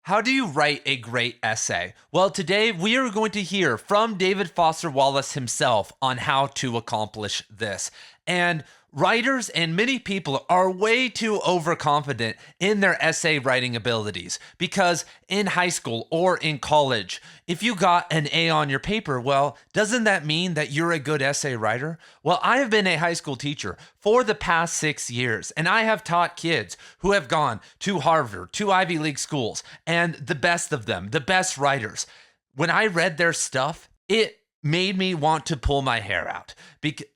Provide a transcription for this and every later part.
How do you write a great essay? Well, today we are going to hear from David Foster Wallace himself on how to accomplish this. And writers and many people are way too overconfident in their essay writing abilities because in high school or in college, if you got an A on your paper, well, doesn't that mean that you're a good essay writer? Well, I have been a high school teacher for the past 6 years, and I have taught kids who have gone to Harvard, to Ivy League schools, and the best of them, the best writers. When I read their stuff, it made me want to pull my hair out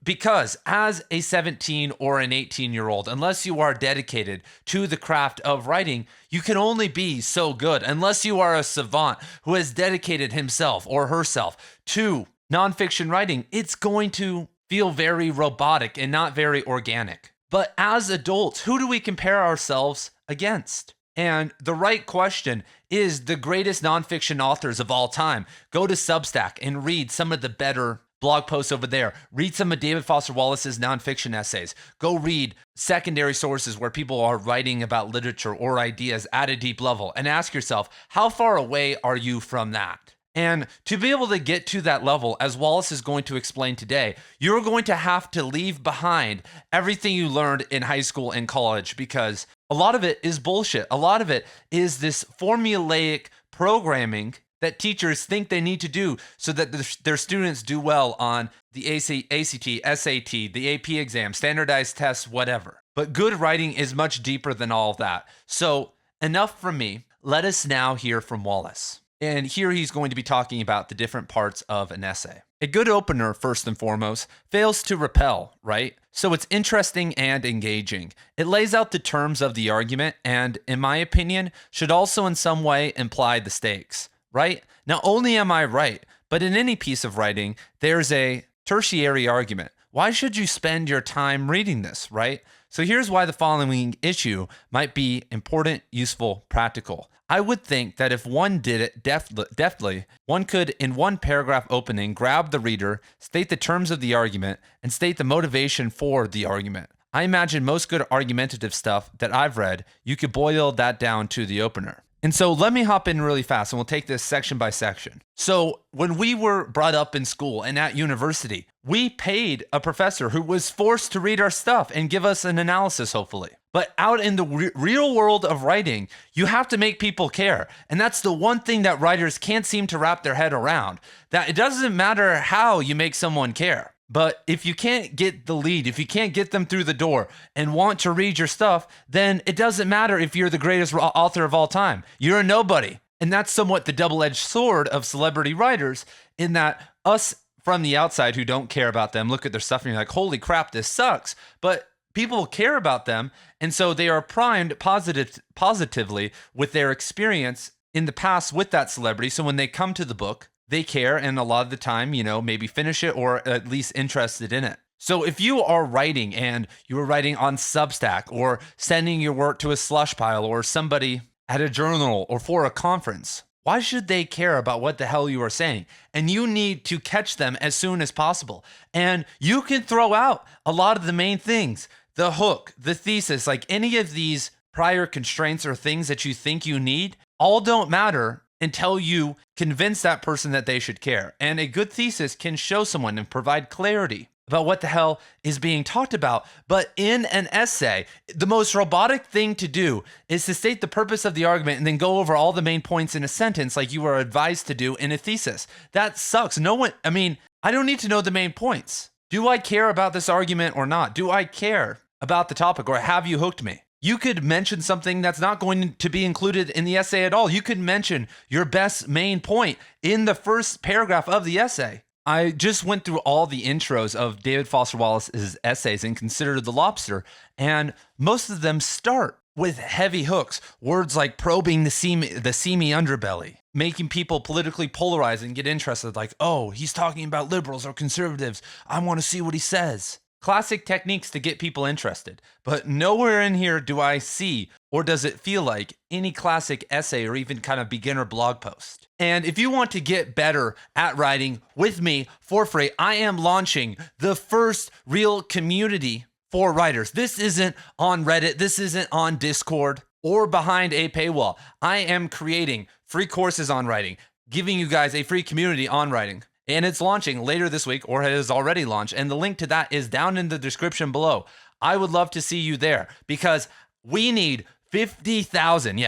because as a 17 or an 18-year-old, unless you are dedicated to the craft of writing, you can only be so good unless you are a savant who has dedicated himself or herself to nonfiction writing. It's going to feel very robotic and not very organic. But as adults, who do we compare ourselves against? And the right question is the greatest nonfiction authors of all time. Go to Substack and read some of the better blog posts over there. Read some of David Foster Wallace's nonfiction essays. Go read secondary sources where people are writing about literature or ideas at a deep level and ask yourself, how far away are you from that? And to be able to get to that level, as Wallace is going to explain today, you're going to have to leave behind everything you learned in high school and college because a lot of it is bullshit. A lot of it is this formulaic programming that teachers think they need to do so that their students do well on the ACT, SAT, the AP exam, standardized tests, whatever. But good writing is much deeper than all of that. So enough from me. Let us now hear from Wallace. And here he's going to be talking about the different parts of an essay. A good opener, first and foremost, fails to repel, right? So it's interesting and engaging. It lays out the terms of the argument and, in my opinion, should also in some way imply the stakes, right? Not only am I right, but in any piece of writing, there's a tertiary argument. Why should you spend your time reading this, right? So here's why the following issue might be important, useful, practical. I would think that if one did it deftly, one could, in one paragraph opening, grab the reader, state the terms of the argument, and state the motivation for the argument. I imagine most good argumentative stuff that I've read, you could boil that down to the opener. And so let me hop in really fast and we'll take this section by section. So when we were brought up in school and at university, we paid a professor who was forced to read our stuff and give us an analysis, hopefully. But out in the real world of writing, you have to make people care. And that's the one thing that writers can't seem to wrap their head around, that it doesn't matter how you make someone care. But if you can't get the lead, if you can't get them through the door and want to read your stuff, then it doesn't matter if you're the greatest author of all time. You're a nobody. And that's somewhat the double-edged sword of celebrity writers, in that us from the outside who don't care about them look at their stuff and you're like, holy crap, this sucks. But people care about them, and so they are primed positively with their experience in the past with that celebrity. So when they come to the book, they care, and a lot of the time, maybe finish it or at least interested in it. So if you are writing and you are writing on Substack or sending your work to a slush pile or somebody at a journal or for a conference, why should they care about what the hell you are saying? And you need to catch them as soon as possible. And you can throw out a lot of the main things, the hook, the thesis, like any of these prior constraints or things that you think you need, all don't matter until you convince that person that they should care. And a good thesis can show someone and provide clarity about what the hell is being talked about. But in an essay, the most robotic thing to do is to state the purpose of the argument and then go over all the main points in a sentence like you are advised to do in a thesis. That sucks. I don't need to know the main points. Do I care about this argument or not? Do I care about the topic, or have you hooked me? You could mention something that's not going to be included in the essay at all. You could mention your best main point in the first paragraph of the essay. I just went through all the intros of David Foster Wallace's essays and considered The Lobster, and most of them start with heavy hooks, words like probing the seamy underbelly, making people politically polarized and get interested, like, oh, he's talking about liberals or conservatives. I want to see what he says. Classic techniques to get people interested, but nowhere in here do I see, or does it feel like, any classic essay or even kind of beginner blog post. And if you want to get better at writing with me for free, I am launching the first real community for writers. This isn't on Reddit, this isn't on Discord or behind a paywall. I am creating free courses on writing, giving you guys a free community on writing. And it's launching later this week, or it has already launched. And the link to that is down in the description below. I would love to see you there because we need 50,000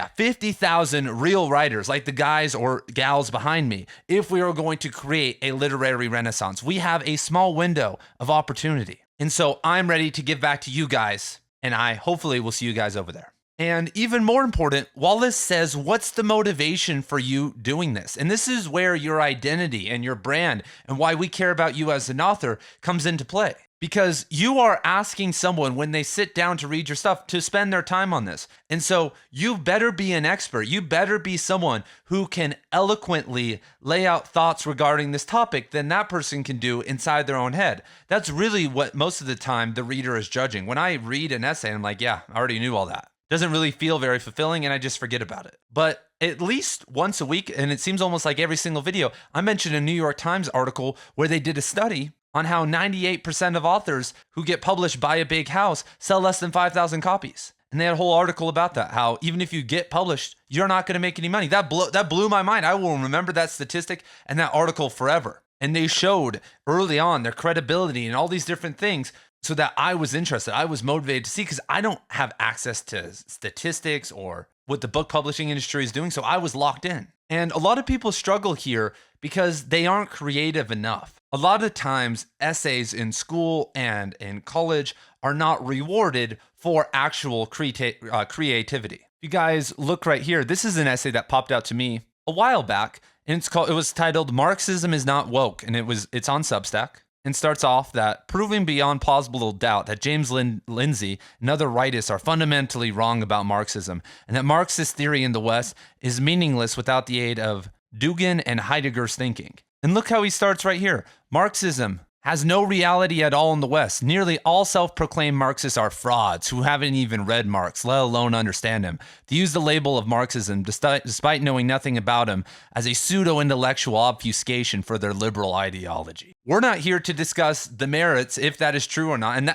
real writers like the guys or gals behind me if we are going to create a literary renaissance. We have a small window of opportunity. And so I'm ready to give back to you guys, and I hopefully will see you guys over there. And even more important, Wallace says, what's the motivation for you doing this? And this is where your identity and your brand and why we care about you as an author comes into play. Because you are asking someone when they sit down to read your stuff to spend their time on this. And so you better be an expert. You better be someone who can eloquently lay out thoughts regarding this topic than that person can do inside their own head. That's really what most of the time the reader is judging. When I read an essay, I'm like, yeah, I already knew all that. Doesn't really feel very fulfilling, and I just forget about it. But at least once a week, and it seems almost like every single video, I mentioned a New York Times article where they did a study on how 98% of authors who get published by a big house sell less than 5,000 copies. And they had a whole article about that, how even if you get published, you're not going to make any money. That blew my mind. I will remember that statistic and that article forever. And they showed early on their credibility and all these different things so that I was interested. I was motivated to see, because I don't have access to statistics or what the book publishing industry is doing. So I was locked in. And a lot of people struggle here because they aren't creative enough. A lot of times essays in school and in college are not rewarded for actual creativity. If you guys look right here, this is an essay that popped out to me a while back, and it was titled "Marxism is Not Woke," and it's on Substack, and starts off that proving beyond plausible doubt that James Lindsay and other rightists are fundamentally wrong about Marxism, and that Marxist theory in the West is meaningless without the aid of Dugin and Heidegger's thinking. And look how he starts right here. Marxism has no reality at all in the West. Nearly all self-proclaimed Marxists are frauds who haven't even read Marx, let alone understand him. They use the label of Marxism, despite knowing nothing about him, as a pseudo-intellectual obfuscation for their liberal ideology. We're not here to discuss the merits, if that is true or not, and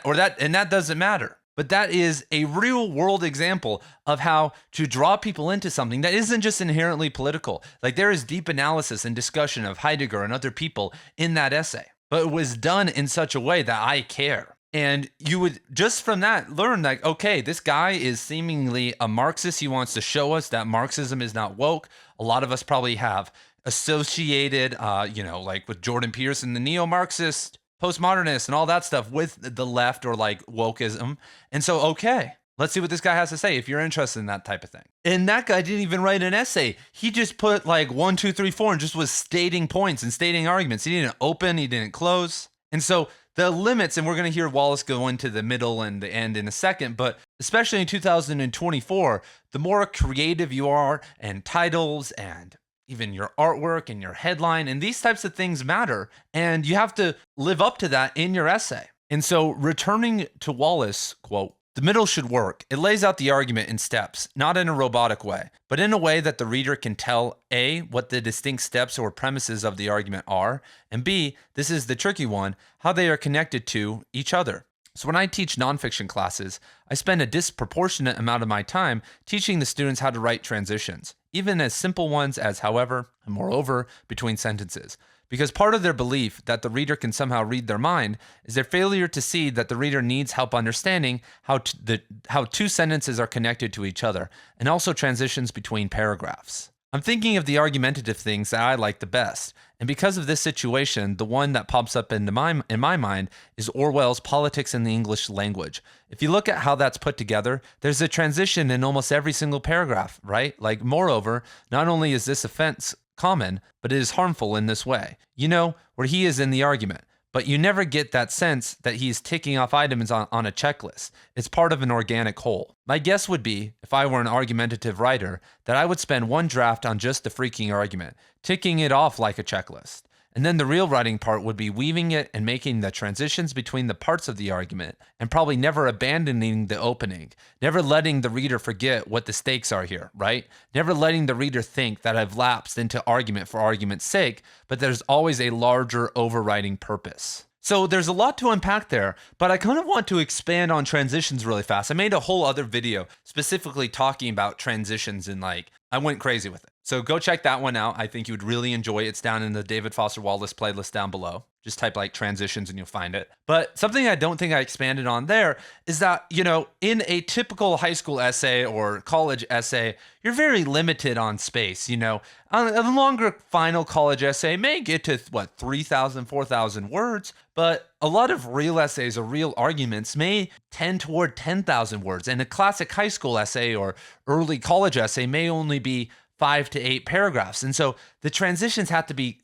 that doesn't matter. But that is a real-world example of how to draw people into something that isn't just inherently political. Like, there is deep analysis and discussion of Heidegger and other people in that essay. But it was done in such a way that I care. And you would just from that learn, like, okay, this guy is seemingly a Marxist. He wants to show us that Marxism is not woke. A lot of us probably have associated, like with Jordan Peterson, the neo-Marxist, postmodernists, and all that stuff with the left or like wokeism. And so, okay, let's see what this guy has to say if you're interested in that type of thing. And that guy didn't even write an essay. He just put like 1, 2, 3, 4 and just was stating points and stating arguments. He didn't open, he didn't close. And so the limits, and we're going to hear Wallace go into the middle and the end in a second, but especially in 2024, the more creative you are, and titles and even your artwork and your headline and these types of things matter. And you have to live up to that in your essay. And so returning to Wallace, quote, "The middle should work. It lays out the argument in steps, not in a robotic way, but in a way that the reader can tell A, what the distinct steps or premises of the argument are, and B, this is the tricky one, how they are connected to each other. So when I teach nonfiction classes, I spend a disproportionate amount of my time teaching the students how to write transitions, even as simple ones as however and moreover between sentences. Because part of their belief that the reader can somehow read their mind is their failure to see that the reader needs help understanding how two sentences are connected to each other, and also transitions between paragraphs. I'm thinking of the argumentative things that I like the best, and because of this situation, the one that pops up in my mind is Orwell's Politics in the English Language. If you look at how that's put together, there's a transition in almost every single paragraph, right? Like, moreover, not only is this offense common, but it is harmful in this way. You know, where he is in the argument, but you never get that sense that he's ticking off items on a checklist. It's part of an organic whole. My guess would be, if I were an argumentative writer, that I would spend one draft on just the freaking argument, ticking it off like a checklist. And then the real writing part would be weaving it and making the transitions between the parts of the argument, and probably never abandoning the opening, never letting the reader forget what the stakes are here, right? Never letting the reader think that I've lapsed into argument for argument's sake, but there's always a larger overriding purpose. So there's a lot to unpack there, but I kind of want to expand on transitions really fast. I made a whole other video specifically talking about transitions, and like I went crazy with it. So go check that one out. I think you would really enjoy it. It's down in the David Foster Wallace playlist down below. Just type like transitions and you'll find it. But something I don't think I expanded on there is that, in a typical high school essay or college essay, you're very limited on space. A longer final college essay may get to 3,000, 4,000 words, but a lot of real essays or real arguments may tend toward 10,000 words. And a classic high school essay or early college essay may only be 5 to 8 paragraphs. And so the transitions have to be,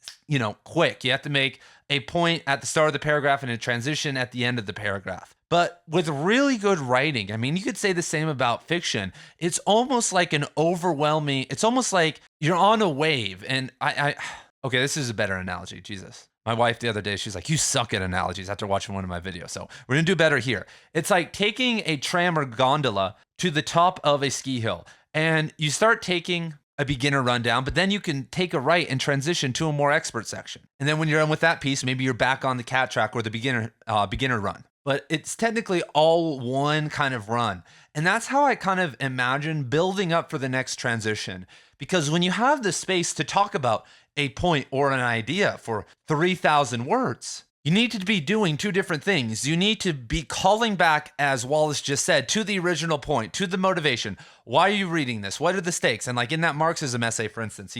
quick. You have to make a point at the start of the paragraph and a transition at the end of the paragraph. But with really good writing, I mean, you could say the same about fiction. It's almost like it's almost like you're on a wave. And okay, this is a better analogy. Jesus. My wife the other day, she's like, you suck at analogies after watching one of my videos. So we're going to do better here. It's like taking a tram or gondola to the top of a ski hill, and you start taking a beginner rundown, but then you can take a right and transition to a more expert section. And then when you're done with that piece, maybe you're back on the cat track or the beginner run. But it's technically all one kind of run. And that's how I kind of imagine building up for the next transition. Because when you have the space to talk about a point or an idea for 3,000 words, you need to be doing two different things. You need to be calling back, as Wallace just said, to the original point, to the motivation. Why are you reading this? What are the stakes? And like in that Marxism essay, for instance,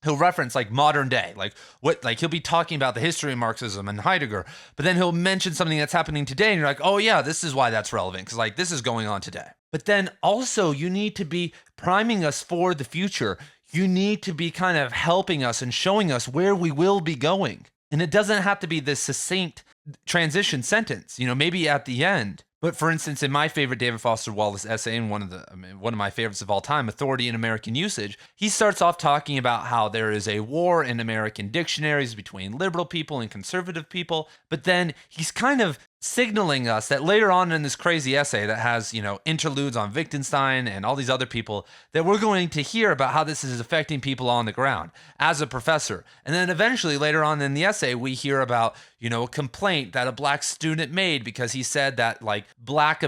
he'll reference like modern day, he'll be talking about the history of Marxism and Heidegger, but then he'll mention something that's happening today, and you're like, oh yeah, this is why that's relevant, because like this is going on today. But then also you need to be priming us for the future. You need to be kind of helping us and showing us where we will be going. And it doesn't have to be this succinct transition sentence, maybe at the end. But for instance, in my favorite David Foster Wallace essay, and one of my favorites of all time, Authority in American Usage, he starts off talking about how there is a war in American dictionaries between liberal people and conservative people. But then he's kind of signaling us that later on in this crazy essay that has, interludes on Wittgenstein and all these other people, that we're going to hear about how this is affecting people on the ground as a professor. And then eventually later on in the essay, we hear about, a complaint that a black student made because he said that like black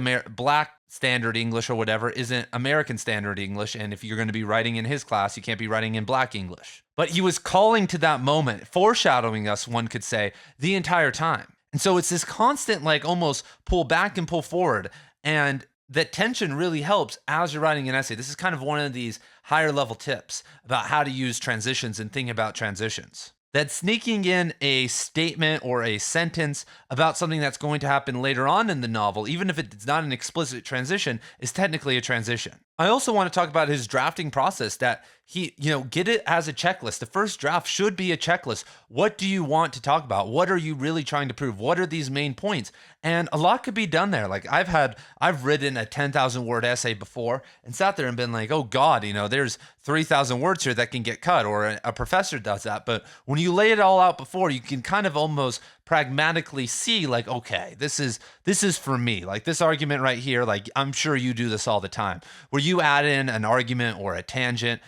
standard English or whatever isn't American standard English. And if you're going to be writing in his class, you can't be writing in black English. But he was calling to that moment, foreshadowing us, one could say, the entire time. And so it's this constant, like almost pull back and pull forward. And that tension really helps as you're writing an essay. This is kind of one of these higher level tips about how to use transitions and think about transitions. That sneaking in a statement or a sentence about something that's going to happen later on in the novel, even if it's not an explicit transition, is technically a transition. I also want to talk about his drafting process, that he, get it as a checklist. The first draft should be a checklist. What do you want to talk about? What are you really trying to prove? What are these main points? And a lot could be done there. Like I've written a 10,000 word essay before and sat there and been like, oh God, there's 3,000 words here that can get cut, or a professor does that. But when you lay it all out before, you can kind of almost pragmatically see like, okay, this is for me. Like this argument right here, like I'm sure you do this all the time, where you add in an argument or a tangent.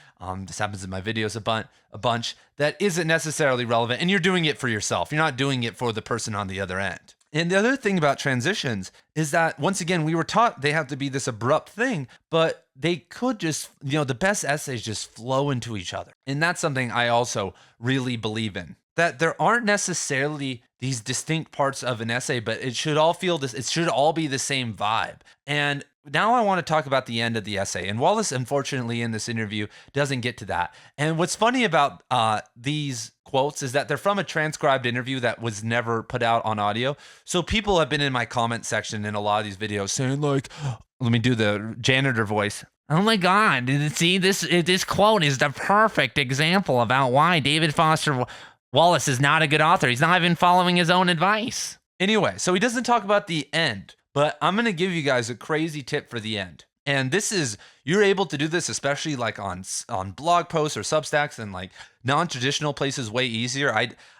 This happens in my videos a bunch that isn't necessarily relevant, and you're doing it for yourself. You're not doing it for the person on the other end. And the other thing about transitions is that, once again, we were taught they have to be this abrupt thing, but they could just, the best essays just flow into each other. And that's something I also really believe in, that there aren't necessarily these distinct parts of an essay, but it should all be the same vibe. And now I want to talk about the end of the essay. And Wallace, unfortunately, in this interview, doesn't get to that. And what's funny about these quotes is that they're from a transcribed interview that was never put out on audio. So people have been in my comment section in a lot of these videos saying like, let me do the janitor voice. Oh my God, see, this quote is the perfect example about why David Foster Wallace is not a good author. He's not even following his own advice. Anyway, so he doesn't talk about the end, but I'm going to give you guys a crazy tip for the end. And you're able to do this, especially like on blog posts or Substacks and like non-traditional places, way easier.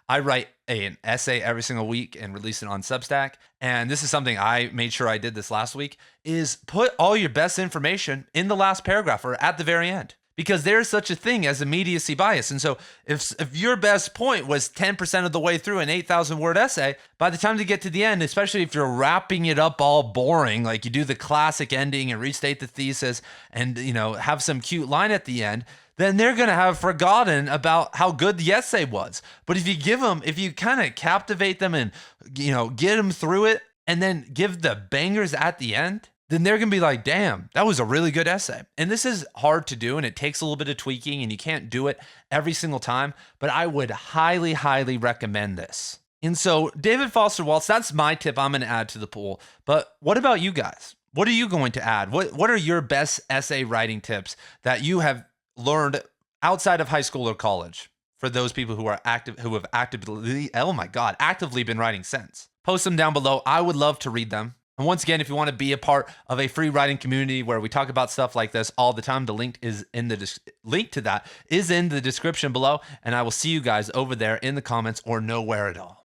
I write an essay every single week and release it on Substack. And this is something I made sure I did this last week, is put all your best information in the last paragraph or at the very end. because there's such a thing as immediacy bias. And so if your best point was 10% of the way through an 8,000 word essay, by the time you get to the end, especially if you're wrapping it up all boring, like you do the classic ending and restate the thesis and, have some cute line at the end, then they're going to have forgotten about how good the essay was. But if you kind of captivate them and, get them through it and then give the bangers at the end, then they're going to be like, damn, that was a really good essay. And this is hard to do, and it takes a little bit of tweaking, and you can't do it every single time, but I would highly, highly recommend this. And so David Foster Wallace, that's my tip I'm going to add to the pool. But what about you guys? What are you going to add? What are your best essay writing tips that you have learned outside of high school or college for those people who have actively been writing since? Post them down below. I would love to read them. And once again, if you want to be a part of a free writing community where we talk about stuff like this all the time, the link to that is in the description below. And I will see you guys over there in the comments or nowhere at all.